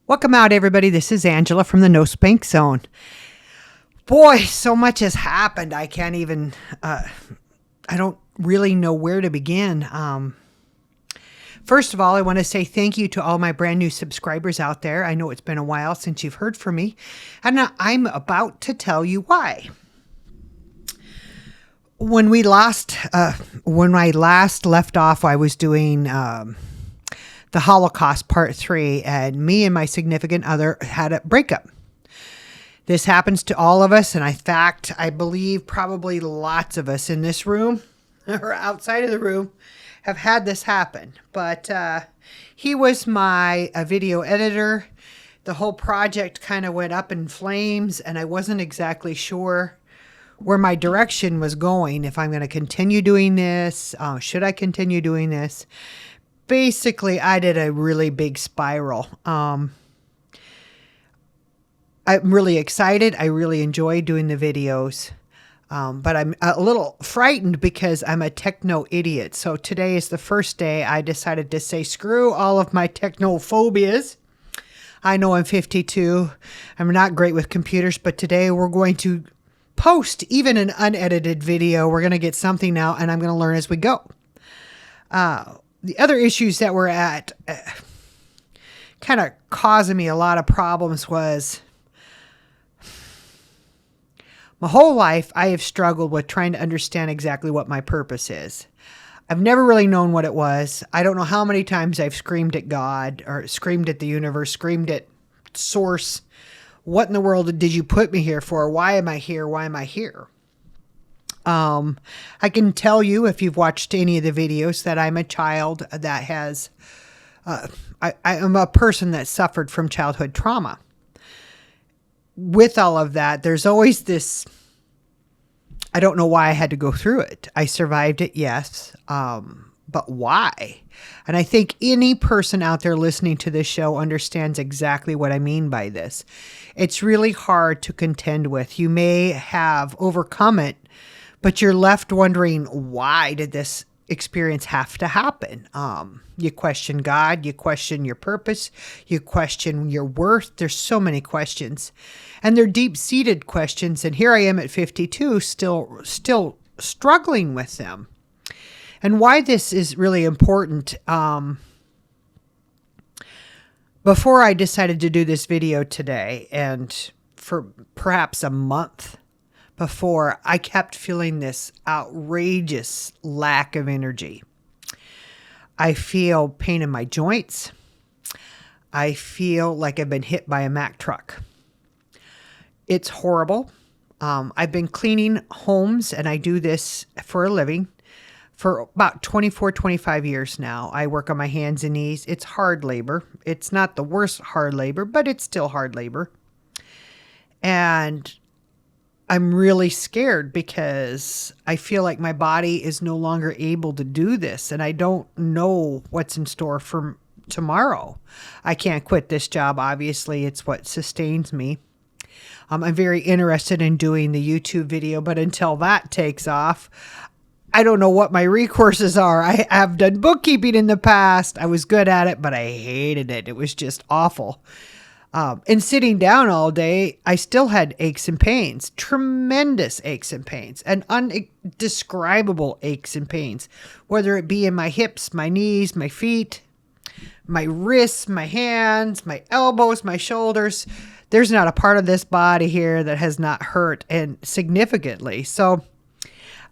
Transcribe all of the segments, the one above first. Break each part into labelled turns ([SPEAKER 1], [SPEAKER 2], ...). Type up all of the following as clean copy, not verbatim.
[SPEAKER 1] Welcome out, everybody. This is Angela from the No Spank Zone. Boy, so much has happened. I can't even, I don't really know where to begin. First of all, I want to say thank you to all my brand new subscribers out there. I know it's been a while since you've heard from me, and I'm about to tell you why. When I last left off, I was doing the Holocaust Part 3, and me and my significant other had a breakup. This happens to all of us, and in fact, I believe probably lots of us in this room or outside of the room have had this happen. But he was my video editor. The whole project kind of went up in flames, and I wasn't exactly sure where my direction was going. If I'm going to continue doing this, should I continue doing this? Basically, I did a really big spiral. I'm really excited. I really enjoy doing the videos. But I'm a little frightened because I'm a techno idiot. So today is the first day I decided to say screw all of my technophobias. I know I'm 52. I'm not great with computers, but today we're going to post even an unedited video. We're going to get something out, and I'm going to learn as we go. The other issues that were at kind of causing me a lot of problems was my whole life I have struggled with trying to understand exactly what my purpose is. I've never really known what it was. I don't know how many times I've screamed at God or screamed at the universe, screamed at source. What in the world did you put me here for? Why am I here? Why am I here? I can tell you, if you've watched any of the videos, that I'm a child that has, I am a person that suffered from childhood trauma. With all of that, there's always this, I don't know why I had to go through it. I survived it, yes. But why? And I think any person out there listening to this show understands exactly what I mean by this. It's really hard to contend with. You may have overcome it, but you're left wondering, why did this experience have to happen? You question God, you question your purpose, you question your worth. There's so many questions, and they're deep-seated questions. And here I am at 52, still struggling with them. And why this is really important. Before I decided to do this video today, and for perhaps a month before, I kept feeling this outrageous lack of energy. I feel pain in my joints. I feel like I've been hit by a Mack truck. It's horrible. I've been cleaning homes, and I do this for a living for about 24, 25 years now. I work on my hands and knees. It's hard labor. It's not the worst hard labor, but it's still hard labor. And I'm really scared because I feel like my body is no longer able to do this, and I don't know what's in store for tomorrow. I can't quit this job. Obviously, it's what sustains me. I'm very interested in doing the YouTube video, but until that takes off, I don't know what my recourses are. I have done bookkeeping in the past. I was good at it, but I hated it. It was just awful. And sitting down all day, I still had aches and pains, tremendous aches and pains, and undescribable aches and pains, whether it be in my hips, my knees, my feet, my wrists, my hands, my elbows, my shoulders. There's not a part of this body here that has not hurt, and significantly. So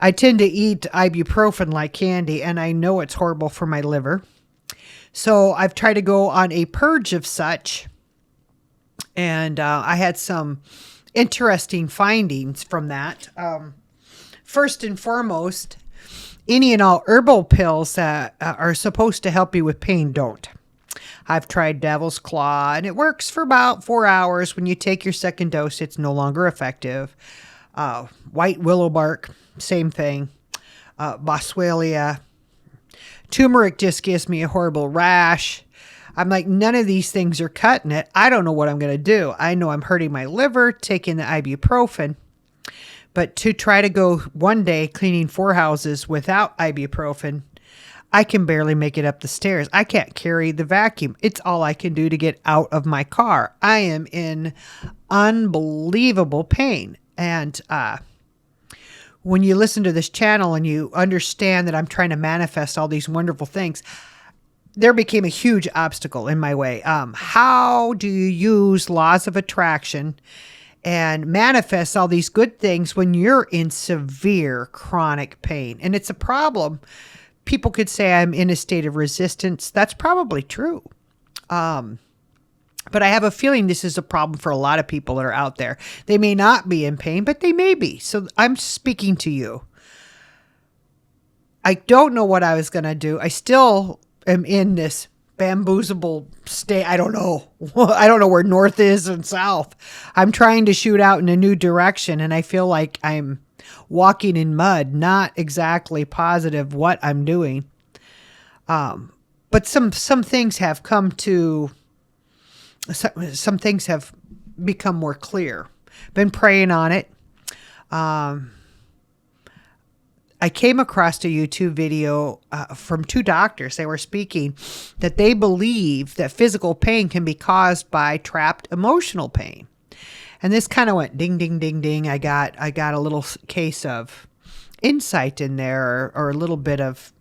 [SPEAKER 1] I tend to eat ibuprofen like candy, and I know it's horrible for my liver. So I've tried to go on a purge of such. And I had some interesting findings from that. First and foremost, any and all herbal pills that are supposed to help you with pain don't. I've tried Devil's Claw, and it works for about 4 hours. When you take your second dose, it's no longer effective. White willow bark, same thing. Boswellia. Turmeric just gives me a horrible rash. I'm like, none of these things are cutting it. I don't know what I'm going to do. I know I'm hurting my liver, taking the ibuprofen. But to try to go one day cleaning 4 houses without ibuprofen, I can barely make it up the stairs. I can't carry the vacuum. It's all I can do to get out of my car. I am in unbelievable pain. And when you listen to this channel and you understand that I'm trying to manifest all these wonderful things, there became a huge obstacle in my way. How do you use laws of attraction and manifest all these good things when you're in severe chronic pain? And it's a problem. People could say I'm in a state of resistance. That's probably true. But I have a feeling this is a problem for a lot of people that are out there. They may not be in pain, but they may be. So I'm speaking to you. I don't know what I was going to do. I still am in this bamboozlable state. I don't know. I don't know where north is and south. I'm trying to shoot out in a new direction, and I feel like I'm walking in mud, not exactly positive what I'm doing. But some things have come to... Some things have become more clear. Been praying on it. I came across a YouTube video from two doctors. They were speaking that they believe that physical pain can be caused by trapped emotional pain. And this kind of went ding, ding, ding, ding. I got a little case of insight in there, or a little bit of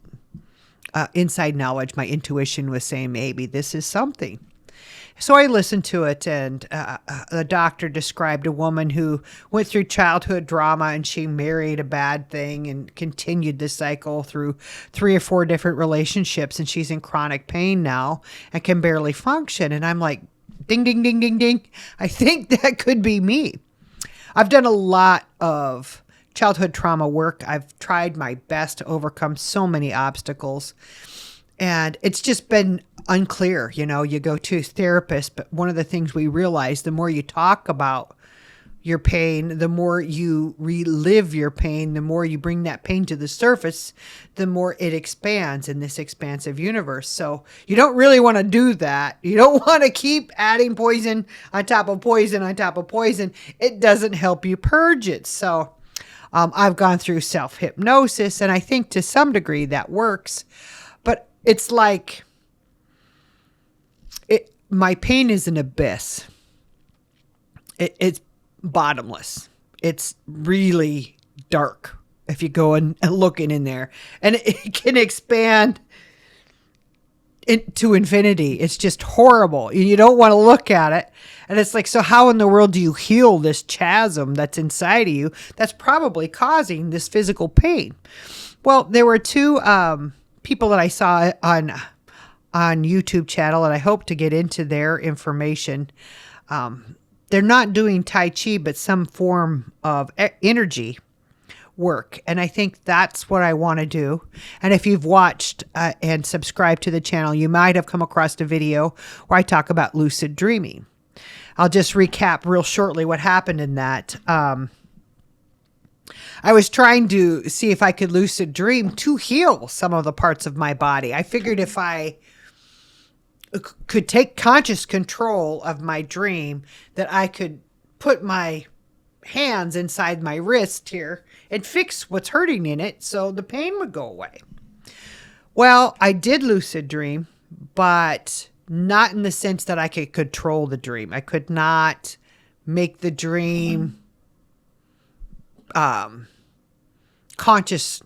[SPEAKER 1] inside knowledge. My intuition was saying maybe this is something. So I listened to it, and the doctor described a woman who went through childhood drama, and she married a bad thing and continued the cycle through 3 or 4 different relationships, and she's in chronic pain now and can barely function. And I'm like, ding, ding, ding, ding, ding. I think that could be me. I've done a lot of childhood trauma work. I've tried my best to overcome so many obstacles. And it's just been unclear. You know, you go to a therapist, but one of the things we realize, the more you talk about your pain, the more you relive your pain, the more you bring that pain to the surface, the more it expands in this expansive universe. So you don't really want to do that. You don't want to keep adding poison on top of poison on top of poison. It doesn't help you purge it. So I've gone through self-hypnosis, and I think to some degree that works. But it's like my pain is an abyss. It's bottomless. It's really dark if you go and looking in there, and it can expand into infinity. It's just horrible. You don't want to look at it. And it's like, so how in the world do you heal this chasm that's inside of you that's probably causing this physical pain? Well, there were 2 people that I saw on YouTube channel, and I hope to get into their information. They're not doing Tai Chi, but some form of energy work. And I think that's what I want to do. And if you've watched and subscribed to the channel, you might have come across a video where I talk about lucid dreaming. I'll just recap real shortly what happened in that. I was trying to see if I could lucid dream to heal some of the parts of my body. I figured if I could take conscious control of my dream, that I could put my hands inside my wrist here and fix what's hurting in it so the pain would go away. Well, I did lucid dream, but not in the sense that I could control the dream. I could not make the dream conscious.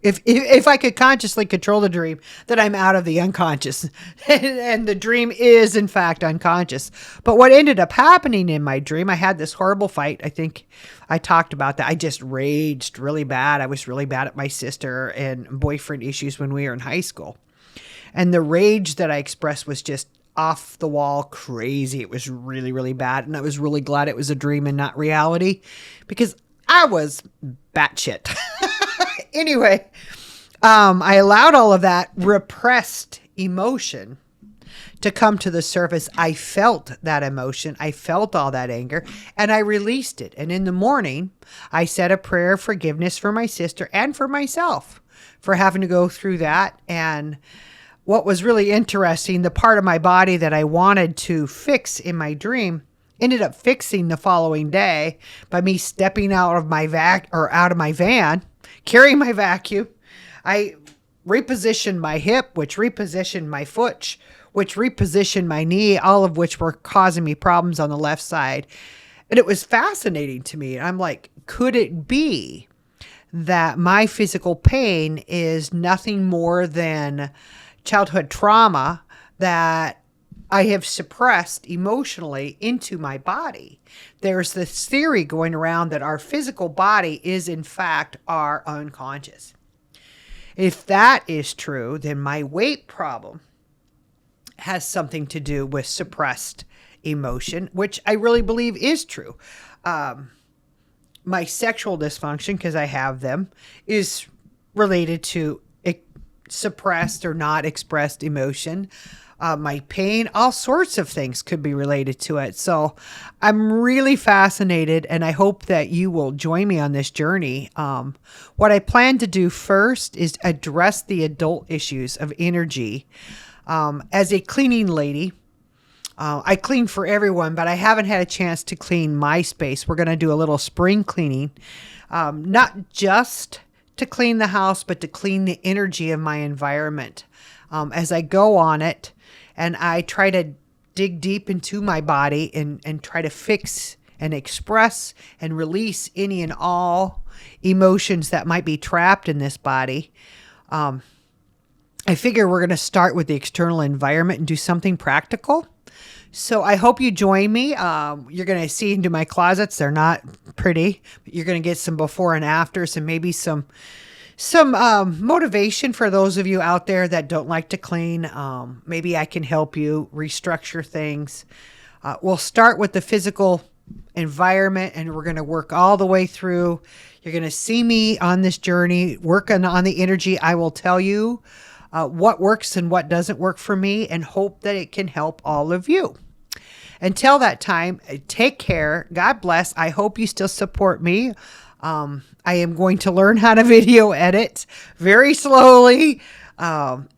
[SPEAKER 1] If I could consciously control the dream, then I'm out of the unconscious. And the dream is, in fact, unconscious. But what ended up happening in my dream, I had this horrible fight. I think I talked about that. I just raged really bad. I was really bad at my sister and boyfriend issues when we were in high school. And the rage that I expressed was just off the wall crazy. It was really, really bad. And I was really glad it was a dream and not reality, because I was batshit. Anyway, I allowed all of that repressed emotion to come to the surface. I felt that emotion. I felt all that anger, and I released it. And in the morning, I said a prayer of forgiveness for my sister and for myself for having to go through that. And what was really interesting, the part of my body that I wanted to fix in my dream ended up fixing the following day by me stepping out of my van, carrying my vacuum. I repositioned my hip, which repositioned my foot, which repositioned my knee, all of which were causing me problems on the left side. And it was fascinating to me. I'm like, could it be that my physical pain is nothing more than childhood trauma that I have suppressed emotionally into my body? There's this theory going around that our physical body is, in fact, our unconscious. If that is true, then my weight problem has something to do with suppressed emotion, which I really believe is true. My sexual dysfunction, because I have them, is related to suppressed or not expressed emotion. My pain, all sorts of things could be related to it. So I'm really fascinated, and I hope that you will join me on this journey. What I plan to do first is address the adult issues of energy. As a cleaning lady, I clean for everyone, but I haven't had a chance to clean my space. We're going to do a little spring cleaning, not just to clean the house, but to clean the energy of my environment. As I go on it, and I try to dig deep into my body and try to fix and express and release any and all emotions that might be trapped in this body. I figure we're going to start with the external environment and do something practical. So I hope you join me. You're going to see into my closets. They're not pretty, but you're going to get some before and afters, and maybe some motivation for those of you out there that don't like to clean. Maybe I can help you restructure things. We'll start with the physical environment, and we're going to work all the way through. You're going to see me on this journey, working on the energy. I will tell you what works and what doesn't work for me, and hope that it can help all of you. Until that time, take care. God bless. I hope you still support me. I am going to learn how to video edit very slowly. And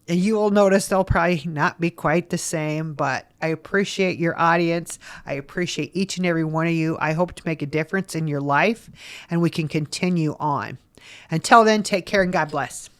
[SPEAKER 1] you will notice they'll probably not be quite the same, but I appreciate your audience. I appreciate each and every one of you. I hope to make a difference in your life, and we can continue on. Until then, take care and God bless.